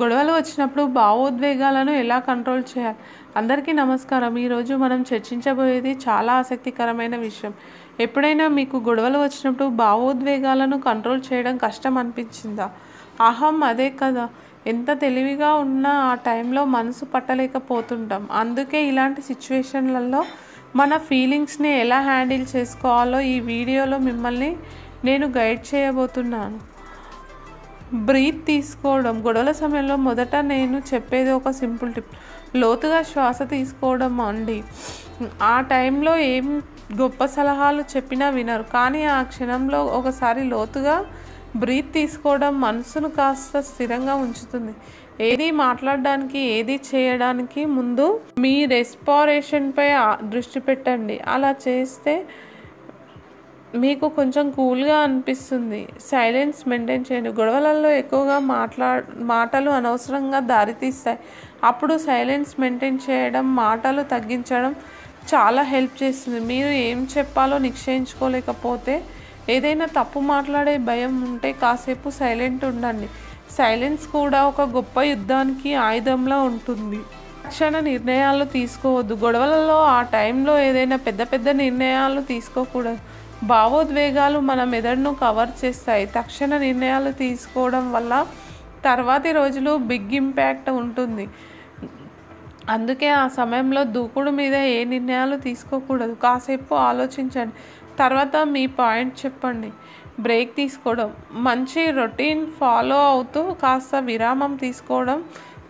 గొడవలు వచ్చినప్పుడు భావోద్వేగాలను ఎలా కంట్రోల్ చేయాలి? అందరికీ నమస్కారం. ఈరోజు మనం చర్చించబోయేది చాలా ఆసక్తికరమైన విషయం. ఎప్పుడైనా మీకు గొడవలు వచ్చినప్పుడు భావోద్వేగాలను కంట్రోల్ చేయడం కష్టం అనిపించిందా? అదే కదా, ఎంత తెలివిగా ఉన్నా ఆ టైంలో మనసు పట్టలేకపోతుంటాం. అందుకే ఇలాంటి సిచ్యువేషన్లలో మన ఫీలింగ్స్ని ఎలా హ్యాండిల్ చేసుకోవాలో ఈ వీడియోలో మిమ్మల్ని నేను గైడ్ చేయబోతున్నాను. బ్రీత్ తీసుకోవడం. గొడవల సమయంలో మొదట నేను చెప్పేది ఒక సింపుల్ టిప్. లోతుగా శ్వాస తీసుకోవడం అండి. ఆ టైంలో ఏం గొప్ప సలహాలు చెప్పినా వినరు, కానీ ఆ క్షణంలో ఒకసారి లోతుగా బ్రీత్ తీసుకోవడం మనసును కాస్త స్థిరంగా ఉంచుతుంది. ఏది మాట్లాడడానికి, ఏది చేయడానికి ముందు మీ రెస్పిరేషన్పై దృష్టి పెట్టండి. అలా చేస్తే మీకు కొంచెం కూల్గా అనిపిస్తుంది. సైలెన్స్ మెయింటైన్ చేయండి. గొడవలలో ఎక్కువగా మాటలు అనవసరంగా దారితీస్తాయి. అప్పుడు సైలెన్స్ మెయింటైన్ చేయడం, మాటలు తగ్గించడం చాలా హెల్ప్ చేస్తుంది. మీరు ఏం చెప్పాలో నిశ్చయించుకోలేకపోతే, ఏదైనా తప్పు మాట్లాడే భయం ఉంటే కాసేపు సైలెంట్ ఉండండి. సైలెన్స్ కూడా ఒక గొప్ప యుద్ధానికి ఆయుధంలా ఉంటుంది. తక్షణ నిర్ణయాలు తీసుకోవద్దు. గొడవలలో ఆ టైంలో ఏదైనా పెద్ద నిర్ణయాలు తీసుకోకూడదు. భావోద్వేగాలు మన మెదడును కవర్ చేస్తాయి. తక్షణ నిర్ణయాలు తీసుకోవడం వల్ల తర్వాతి రోజులు బిగ్ ఇంపాక్ట్ ఉంటుంది. అందుకే ఆ సమయంలో దూకుడు మీద ఏ నిర్ణయాలు తీసుకోకూడదు. కాసేపు ఆలోచించండి, తర్వాత మీ పాయింట్ చెప్పండి. బ్రేక్ తీసుకోవడం. మంచి రొటీన్ ఫాలో అవుతూ కాస్త విరామం తీసుకోవడం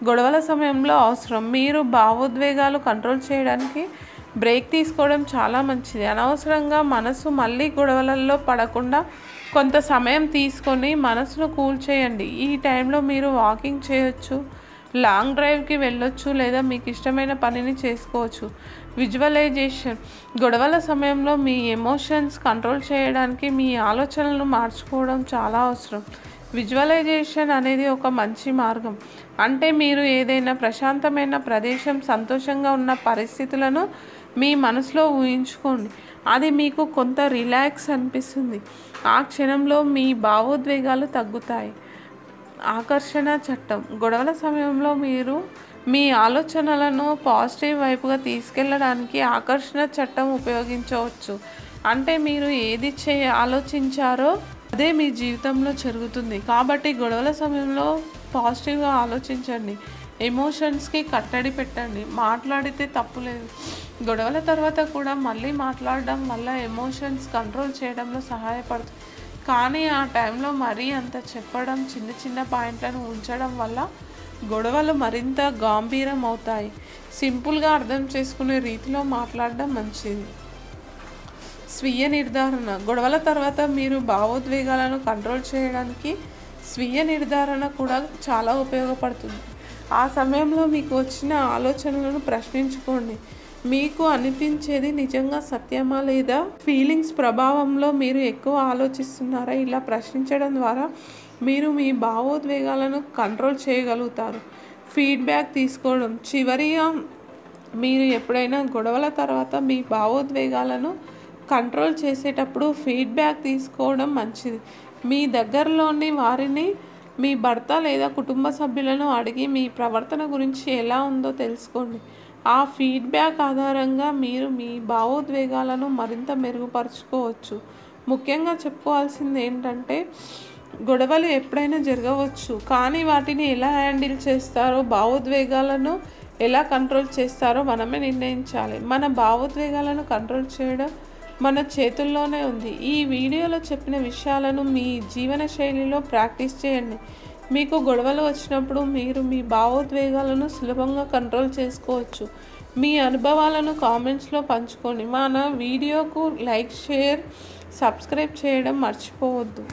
గొడవల సమయంలో అవసరం. మీరు భావోద్వేగాలు కంట్రోల్ చేయడానికి బ్రేక్ తీసుకోవడం చాలా మంచిది. అనవసరంగా మనసు మళ్ళీ గొడవలలో పడకుండా కొంత సమయం తీసుకొని మనసును కూల్ చేయండి. ఈ టైంలో మీరు వాకింగ్ చేయొచ్చు, లాంగ్ డ్రైవ్కి వెళ్ళొచ్చు, లేదా మీకు ఇష్టమైన పనిని చేసుకోవచ్చు. విజువలైజేషన్. గొడవల సమయంలో మీ ఎమోషన్స్ కంట్రోల్ చేయడానికి మీ ఆలోచనలను మార్చుకోవడం చాలా అవసరం. విజువలైజేషన్ అనేది ఒక మంచి మార్గం. అంటే మీరు ఏదైనా ప్రశాంతమైన ప్రదేశం, సంతోషంగా ఉన్న పరిస్థితులను మీ మనసులో ఊహించుకోండి. అది మీకు కొంత రిలాక్స్ అనిపిస్తుంది. ఆ క్షణంలో మీ భావోద్వేగాలు తగ్గుతాయి. ఆకర్షణ చట్టం. గొడవల సమయంలో మీరు మీ ఆలోచనలను పాజిటివ్ వైపుగా తీసుకెళ్ళడానికి ఆకర్షణ చట్టం ఉపయోగించవచ్చు. అంటే మీరు ఏది ఆలోచించారో అదే మీ జీవితంలో జరుగుతుంది. కాబట్టి గొడవల సమయంలో పాజిటివ్గా ఆలోచించండి. ఎమోషన్స్కి కట్టడి పెట్టండి. మాట్లాడితే తప్పులేదు. గొడవల తర్వాత కూడా మళ్ళీ మాట్లాడడం వల్ల ఎమోషన్స్ కంట్రోల్ చేయడంలో సహాయపడుతుంది. కానీ ఆ టైంలో మరీ అంత చెప్పడం, చిన్న పాయింట్లను ఉంచడం వల్ల గొడవలు మరింత గంభీరం అవుతాయి. సింపుల్గా అర్థం చేసుకునే రీతిలో మాట్లాడడం మంచిది. స్వీయ నిర్ధారణ. గొడవల తర్వాత మీరు భావోద్వేగాలను కంట్రోల్ చేయడానికి స్వీయ నిర్ధారణ కూడా చాలా ఉపయోగపడుతుంది. ఆ సమయంలో మీకు వచ్చిన ఆలోచనలను ప్రశ్నించుకోండి. మీకు అనిపించేది నిజంగా సత్యమా, లేదా ఫీలింగ్స్ ప్రభావంలో మీరు ఎక్కువ ఆలోచిస్తున్నారా? ఇలా ప్రశ్నించడం ద్వారా మీరు మీ భావోద్వేగాలను కంట్రోల్ చేయగలుగుతారు. ఫీడ్బ్యాక్ తీసుకోవడం. చివరిగా, మీరు ఎప్పుడైనా గొడవల తర్వాత మీ భావోద్వేగాలను కంట్రోల్ చేసేటప్పుడు ఫీడ్బ్యాక్ తీసుకోవడం మంచిది. మీ దగ్గరలోని వారిని, మీ భర్త లేదా కుటుంబ సభ్యులను అడిగి మీ ప్రవర్తన గురించి ఎలా ఉందో తెలుసుకోండి. ఆ ఫీడ్బ్యాక్ ఆధారంగా మీరు మీ భావోద్వేగాలను మరింత మెరుగుపరుచుకోవచ్చు. ముఖ్యంగా చెప్పుకోవాల్సింది ఏంటంటే, గొడవలు ఎప్పుడైనా జరగవచ్చు, కానీ వాటిని ఎలా హ్యాండిల్ చేస్తారో, భావోద్వేగాలను ఎలా కంట్రోల్ చేస్తారో మనమే నిర్ణయించాలి. మన భావోద్వేగాలను కంట్రోల్ చేయడం మన చేతుల్లోనే ఉంది. ఈ వీడియోలో చెప్పిన విషయాలను మీ జీవన శైలిలో ప్రాక్టీస్ చేయండి. మీకు గొడవలు వచ్చినప్పుడు మీరు మీ భావోద్వేగాలను సులభంగా కంట్రోల్ చేసుకోవచ్చు. మీ అనుభవాలను కామెంట్స్లో పంచుకోండి. మన వీడియోకు లైక్, షేర్, సబ్స్క్రైబ్ చేయడం మర్చిపోవద్దు.